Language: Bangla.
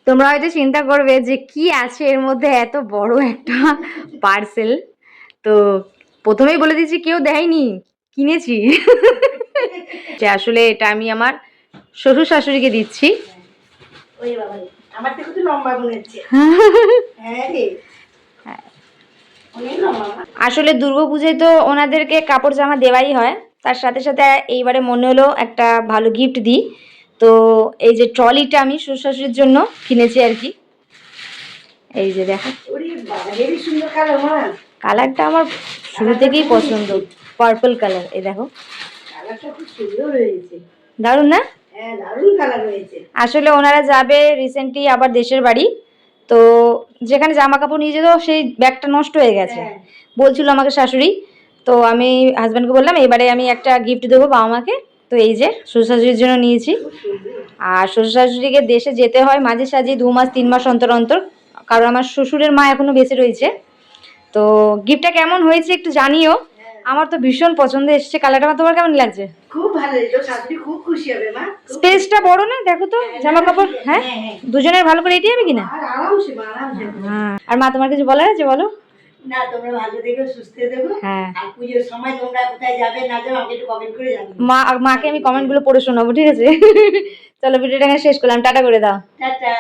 তোমরা হয়তো চিন্তা করবে যে কি আছে এর মধ্যে, এত বড় একটা পার্সেল। তো প্রথমেই বলে দিচ্ছি, কেউ দেয়নি, কিনেছি। যে আসলে এটা আমি আমার শ্বশুর শাশুড়িকে দিচ্ছি। আমার থেকে তো লম্বা মনে হচ্ছে। হ্যাঁ রে, অনেক লম্বা। আসলে দুর্গাপূজায় তো ওনাদেরকে কাপড় জামা দেওয়াই হয়, তার সাথে সাথে এইবারে মনে হলো একটা ভালো গিফট দিই। তো এই যে ট্রলিটা আমি শ্বশুর শাশুড়ির জন্য কিনেছি আর কি। এই যে দেখো, সুন্দর কালার। মা, কালারটা আমার শুরু থেকেই পছন্দ, পার্পল কালার। এই দেখো, কালারটা খুব সুন্দর হয়েছে। দারুণ না? হ্যাঁ, দারুণ কালার হয়েছে। আসলে ওনারা যাবে রিসেন্টলি আবার দেশের বাড়ি, তো যেখানে জামা কাপড় নিয়ে যেত সেই ব্যাগটা নষ্ট হয়ে গেছে, বলছিল আমাকে শাশুড়ি। তো আমি হাজব্যান্ডকে বললাম এবারে আমি একটা গিফট দেবো বাবা মাকে। তো এই যে শ্বশুর শাশুড়ির জন্য নিয়েছি। আর শ্বশুর শাশুড়িকে দেশে যেতে হয় মাঝে সাঝে 2 মাস 3 মাস অন্তর অন্তর, কারণ আমার শ্বশুরের মা এখনো বেঁচে রয়েছে। তো গিফটটা কেমন হয়েছে একটু জানিও। আমার তো ভীষণ পছন্দ এসেছে কালারটা। তোমার কেমন লাগছে? খুব ভালো হয়েছে, শাশুড়ি খুব খুশি হবে। মা, স্পেসটা বড় না? দেখো তো জামা কাপড়। হ্যাঁ, দুজনের ভালো করে এটি হবে কিনা। আরামসে আরামসে। আর মা, তোমার কিছু বলার আছে বলো? না, তোমরা ভালো দেখো, সুস্থ দেখো। হ্যাঁ, আর পুজোর সময় তোমরা কোথায় যাবে না যাবে আমাকে একটু কমেন্ট করে জানাবে। মাকে আমি কমেন্টগুলো পড়ে শোনাবো, ঠিক আছে? চলো ভিডিওটা এখানে শেষ করলাম, টাটা করে দাও। টাটা।